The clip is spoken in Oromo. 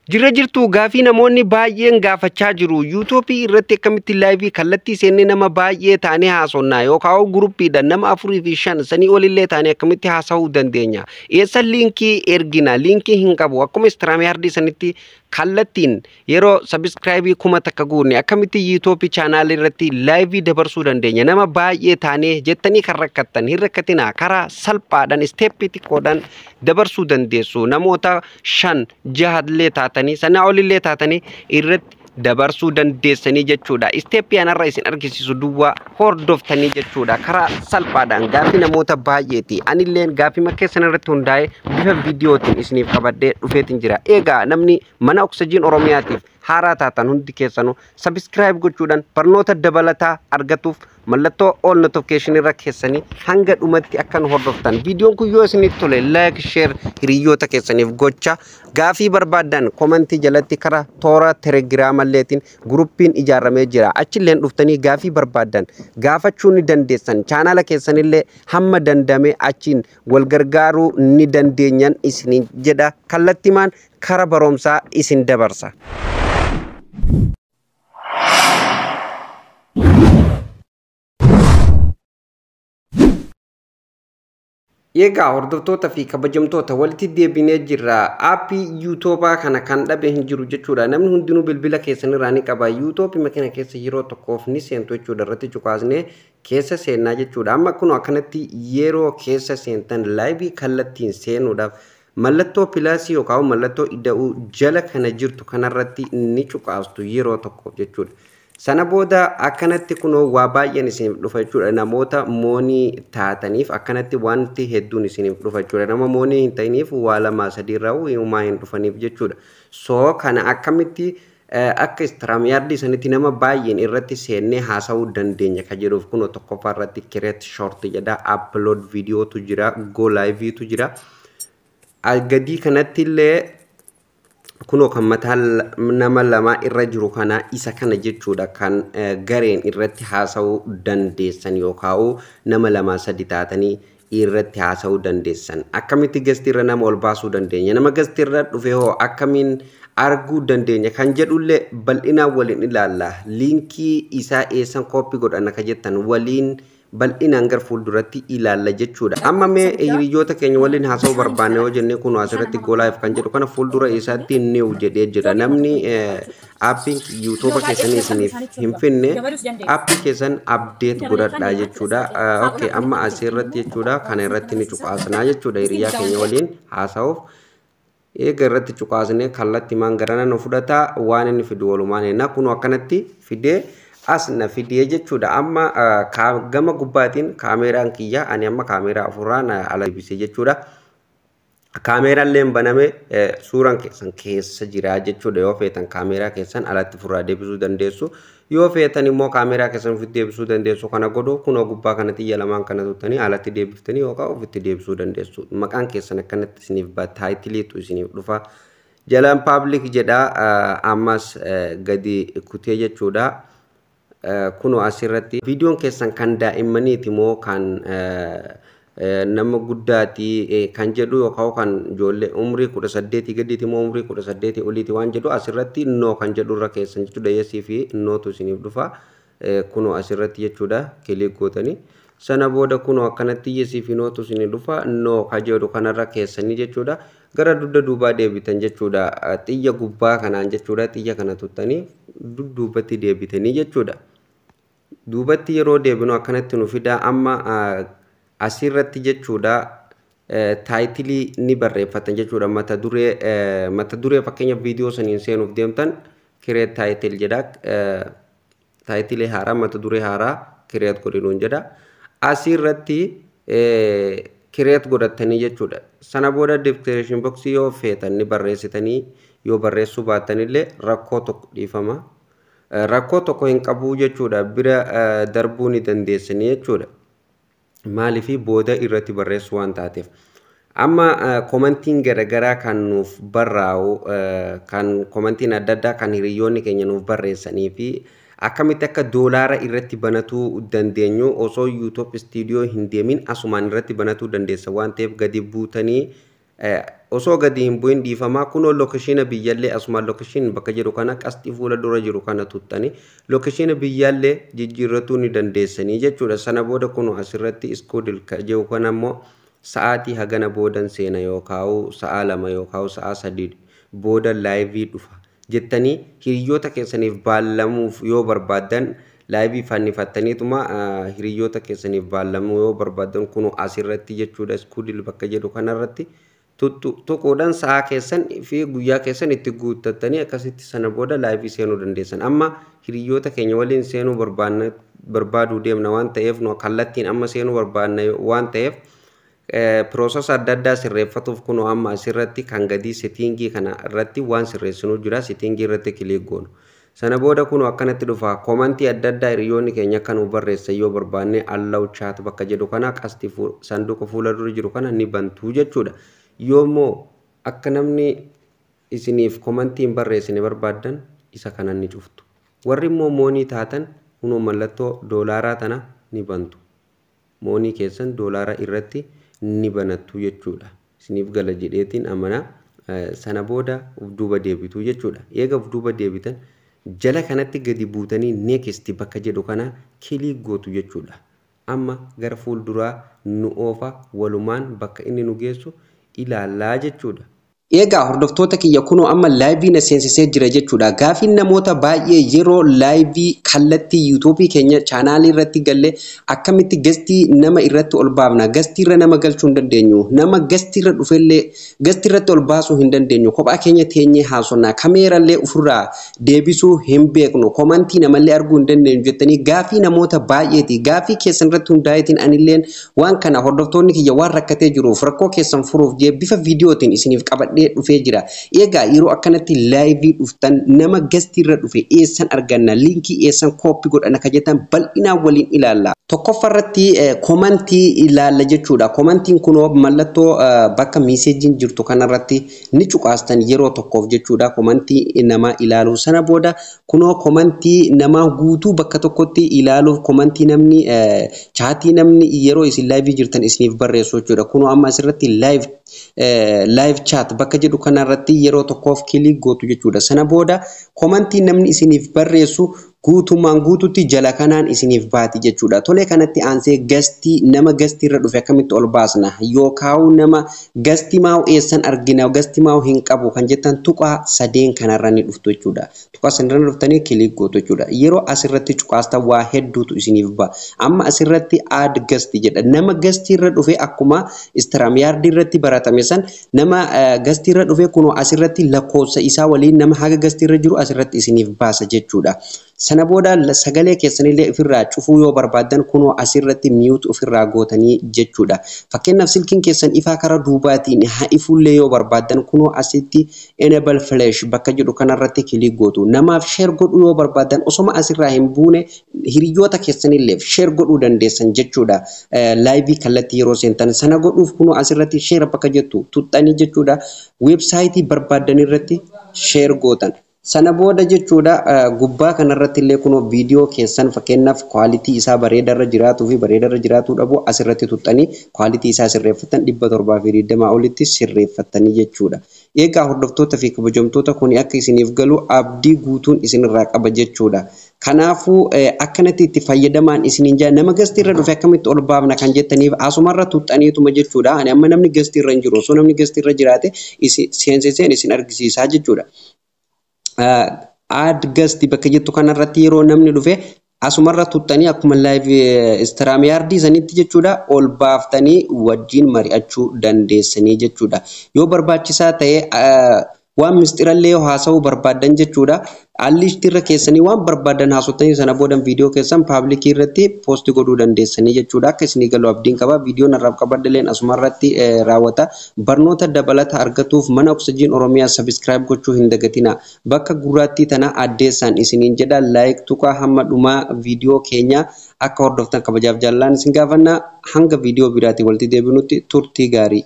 Jirra jirtu gaafii namoonni baay'een gaafachaa jiru. YouTube irratti akkamitti live kallattii seennee nama baay'ee taanee haasofnaa yookaan guruppiidhaan nama 4 fi 5 sanii olillee taanee akkamitti haasa'uu dandeenya. Eessa liinkii ergina? Liinkii hin qabu. Akkuma Instagram sanitti kallattiin yeroo subscribe kuma takka guunne akkamitti YouTube channel irratti live dabarsuu dandeenya. Nama baay'ee taanee jettanii kan rakkattan hin rakkatina karaa salphaadhaan step xiqqoodhaan dabarsuu dandeessu. Namoota 5 6 taatanii sana olillee taatanii irratti dabarsuu dandeessanii jechuudha. Stepii anarra isin argisiisu duwwaa hordoftanii jechuudha. Karaa salphaadhaan gaafii namoota baay'eeti. Anilleen gaafii makkeessan irratti hundaa'ee bifa viidiyootiin isiniif qabadhee dhufeetiin jira. Egaa namni mana oksijiin Oromiyaatiif haaraa taatan hundi keessanuu subscribe gochuudhaan barnoota dabalataa argatuuf mallattoo all notification irra keessanii hanga dhumatti akka nu hordoftan. Viidiyoon kun yoo isinitti tole like share hiriyoota keessaniif gocha. Gaafii barbaadan komentii jalatti karaa toora Telegram alleetiin gruppiin ijaaramee jira. Achilleen dhuftanii gaafii barbaadan gaafachuu ni dandeessan. Chaanala keessanillee hamma dandame achiin wal gargaaruu ni dandeenyan isiniin jedha. Kallattimaan kara barumsaa isin dabarsa. Egaa hordoftoota fi kabajamtoota walitti deebinee jirra. Aappii YouTube kana kan dhabe hin jiru jechuudha. Namni hundinuu bilbila keessanirraa ni qaba. YouTube makina keessa yeroo tokkoof ni seentu jechuudha. Irratti cuqaasnee keessa seennaa jechuudha. Amma kun akkanatti yeroo keessa seentan live kallattiin seenuudhaaf mallattoo pilaasii yookaan mallattoo ida'uu jala kana jirtu kanarratti ni cuqaastu yeroo tokkoof jechuudha. Sana booda akkanatti kunoo waa baay'een isiniif dhufa jechuudha. Namoota moonii taataniif akkanatti wanti hedduun isiniif dhufa jechuudha. Nama moonii hin ta'iniif waa lama sadii irraa uumaa hin dhufaniif jechuudha. So kana akkamitti akka Instagram sanitti nama baay'een irratti seennee haasa'uu dandeenya kan jedhuuf kunoo tokkoffaa irratti create short jedha. Upload videotu jira, go live tu jira. Algadii kanatti illee kuno kan mataa nama lama irra jiru kana isa kana jechuudha kan gareen irratti haasa'uu dandeessan yookaan nama lama sadi taatanii irratti haasa'uu dandeessan. Akkamitti gastirra nama ol baasuu dandeenya? Nama gastirra dhufe hoo akkamiin arguu dandeenya kan jedhullee bal'inaan waliin ilaalla. Liinkii isaa eessan koppii godhanna kan jettan waliin bal'inaan gar fuulduratti ilaalla jechuudha. Amma mee hiriyoota keenya waliin haasa'uu barbaanne yoo jennee kun asirratti go live kan jedhu kana fuuldura isaatti new jedhee jira. Namni aappii YouTube keessanii isiniif hin finne aappii keessan update godhadhaa jechuudha. Okay, amma asirratti jechuudha kana irratti ni cuqaasnaa jechuudha hiriyaa keenya waliin haasa'uuf. Eega irratti cuqaasnee kallattii maan garana nu fudhata waan inni fidu walumaan ennaa kun akkanatti fidee asna fidee jechuudha. Amma gama gubbaatiin kaameraan kiyya ani amma kaameraa afuraan ala ibsee jechuudha. Kaameraan leen baname suuraan keessan keessa jira jechuudha. Yoo feetan kaameraa keessan alatti furaa deebisuu dandeessu. Yoo feetan immoo kaameraa keessan ofitti deebisuu dandeessu. Kana godhuu kunoo gubbaa kana xiyya lamaan kana tuttanii alatti deebiftanii yookaan ofitti deebisuu dandeessu. Maqaan keessan akkanatti isiniif taayitiliitu isiniif dhufa. Jalaan public jedha ammas gadi kutee jechuudha. Kuno asirratti viidiyoon keessan kan daa'immaniiti moo kan nama guddaati kan jedhu yookaan kan ijoollee umrii 18 gadiiti moo umrii 18 oliiti waan jedhu asirratti no kan jedhu irra keessan jechuudha. Yesii fi nootu isiniif dhufa. Kuno asirratti jechuudha kilik gootanii sana booda kuno akkanatti yesii fi nootu isiniif dhufa. No kan jedhu kanarra keessanii jechuudha. Gara dudda duubaa deebitan jechuudha. Xiyya gubbaa kanaan jechuudha. Xiyya kana tuttanii dudduubatti deebitanii jechuudha. Duubatti yeroo deebinu akkanatti nu fida. Amma asirratti jechuudha taayitilii ni barreeffatan jechuudha. Mata duree fakkeenya viidiyoo saniin seenuuf deemtan create title jedha. Taayitilii haaraa mata duree haaraa create godhinuun jedha. Asirratti create godhatanii jechuudha. Sana booda description box yoo feetan ni barreessitanii yoo barreessuu baatanillee rakkoo tokko dhiifama. Rakkoo tokko hin qabu jechuudha. Bira darbuu ni dandeessanii jechuudha. Maaliif booda irratti barreessu waan taateef. Amma komentiin garagaraa kan nuuf barraa'u kan komentiin adda addaa kan hiriyoonni keenya nuuf barreessanii fi akkamitti akka doolaara irratti banatuu dandeenyu osoo YouTube studio hin deemin asumaan irratti banatuu dandeessa waan ta'eef gadi buutanii osoo gadi hin bu'in dhiifamaa kunoo lookeshiina biyyaallee asumaan lookeshiin bakka jedhu kana qasxii fuula dura jiru kana tuttanii lookeshiina biyyaallee jijjiirratuu ni dandeessanii jechuudha. Sana booda kunoo asirratti iskoodil jedhu kana immoo sa'aatii hagana boodan seena yookaan sa'a 2 yookaan sa'a 3 booda laayivii dhufa jettanii hiriyoota keessaniif baallamuuf yoo barbaadan laayivii fannifattaniituma hiriyoota keessaniif baallamuu yoo barbaadan kunoo asirratti jechuudha. Iskoodil bakka jedhu kanarratti tokkodhaan sa'a keessan fi guyyaa keessan itti guuttattanii akkasitti sana booda laayivii seenuu dandeessan. Amma hiriyoota keenya waliin seenuu barbaaduu deemna waan ta'eef nu kallattiin amma seenuu barbaadna waan ta'eef piroosesa adda addaa sirreeffatuuf kunoo amma asirratti kan gadii settingii kana irratti waan sirreessinuu jira. Settingii irratti kilik goonu. Sana booda kunoo akkanatti dhufa komantii adda addaa hiriyoonni keenya akka nu barreessan yoo barbaanne allow chat bakka jedhu kana qasxii sanduuqa fuula dura jiru kana ni bantuu jechuudha. Yoommoo akka namni isiniif komantii hin barreessine barbaadan isa kana ni cuftu. Warri immoo moonii taatan kunoo mallattoo doolaaraa tana ni bantu. Moonii keessan doolaara irratti ni banattu jechuudha. Isiniif gala jedheetiin amana sana booda uf duuba deebitu jechuudha. Eega uf duuba deebitan jala kanatti gadi buutanii next bakka jedhu kana kilik gootu jechuudha. Amma gara fuulduraa nu oofa walumaan bakka inni nu geessu ilaalaa jechuudha. Egaa hordoftoota kiyya kunoo amma laayivii na seensisee jira jechuudha. Gaafiin namoota baay'ee yeroo laayivii kallattii yuutuubii keenya chaanaalii irratti galle akkamitti gastii nama irratti ol baafna, gastii irra nama galchuu hin dandeenyu, nama gastii irra dhufellee gastii irratti ol baasuu hin dandeenyu, kophaa keenya teenyee haasofna, kameerallee ofirraa deebisuu hin beeknu, komantii namallee arguu hin dandeenyu jettanii gaafii namoota baay'eeti. Gaafii keessan irratti hundaa'eetiin anilleen waan kana hordoftoonni kiyya waan rakkatee jiruuf rakkoo keessan furuuf bifa viidiyootiin isiniif qabadhe dhufee jira. Egaa yeroo akkanatti laayivii dhuftan nama gastii irra dhufe eessan arganna, liinkii eessan kooppi godhana ka jettan bal'inaan waliin ilaalla. Tokkoffarratti komantii ilaalla jechuudha. Komantiin kunoo mallattoo bakka miiseejiin jirtu kanarratti ni cuqaastan yeroo tokkoof jechuudha. Komantii nama ilaaluu sana booda kunoo komantii nama guutuu bakka tokkotti ilaaluuf komantii namni chaatii namni yeroo isin laayivii jirtan isiniif barreessu jechuudha. Kunoo amma asirratti live chat bakka jedhu kanarratti yeroo tokkoof kilik gootu jechuudha. Sana booda komantii namni isiniif barreessu guutummaan guututti jala kanaan isiniif baati jechuudha. Tolee kanatti aansee gastii nama gastii irra dhufe akkamitti ol baasna yookaan nama gastii maa'u eessan argina gastii maa'u hin qabu kan jettan tuqaa sadeen kanarra ni dhuftu jechuudha. Tuqaa sanarra dhuftanii kilik gootu jechuudha. Yeroo asirratti cuqaastan waa hedduutu isiniif ba'a. Amma asirratti add gastii jedha. Nama gastii irra dhufe akkuma StreamYard irratti baratame san nama gastii irra dhufe kunoo asirratti lakkoofsa isaa waliin nama haga gastii irra jiru asirratti isiniif baasa jechuudha. Sana booda sagalee keessanillee ofirraa cufuu yoo barbaadan kunoo asirratti mute ofirraa gootanii jechuudha. Fakkeenyaaf silkiin keessan ifaa karaa duubaatiin haa ifullee yoo barbaadan kunoo asitti enable flash bakka jedhu kanarratti kilik gootu. Namaaf share godhuu yoo barbaadan osoma asirraa hin buune hiriyoota keessanillee share godhuu dandeessan jechuudha. Laayivii kallattii yeroo seentan sana godhuuf kunoo asirratti share bakka jettu tuxxanii jechuudha. Weebsaayitii barbaadan irratti share gootan. Sana booda jechuudha gubbaa kanarratti illee kunoo viidiyoo keessan fakkeenyaaf kwalitii isaa bareedarra jiraatuu fi bareedarra jiraatuu dhabu asirratti tuxxanii kwalitii isaa sirreeffatan 720 olitti sirreeffatanii jechuudha. Egaa hordoftoota fi kabajamtoota kun akka isiniif galu abdii guutuun isinirraa qaba jechuudha. Kanaafuu akkanatti itti fayyadamaan isiniin jaa nama gastii irra dhufe akkamitti ol baafna kan jettaniif asumarra tuxxaniituma jechuudha. Ani amma namni gastii irra hin jiru osoo namni gastii irra jiraate seensiseen isin argisiisaa jechuudha. Add guest bakka jettu kanarratti yeroo namni dhufe asumarra tuxxanii akkuma live StreamYard sanitti jechuudha ol baaftanii wajjin mari'achuu dandeessanii jechuudha. Yoo barbaachisaa ta'e waan mistirallee haasa'uu barbaadan jechuudha. Allishtirra keessanii waan barbaadan haasotanii sana boodan viidiyoo keessan paablikii irratti poosti godhuu dandeessanii jechuudha. Akka isinii galu abdiin qaba. Viidiyoon irraa qabaddaleen asumarratti raawwata. Barnoota dabalata argatuuf mana Oksijiin Oromiyaa subscribe gochuu hin dagatina. Bakka gurraattii tana addeessaan isiniin jedha like tuqaa hamma dhumaa viidiyoo keenya akka hordoftan kabajaaf jaallaan isin gaafanna hanga viidiyoo biraatii walitti deebinutti turtii gaarii.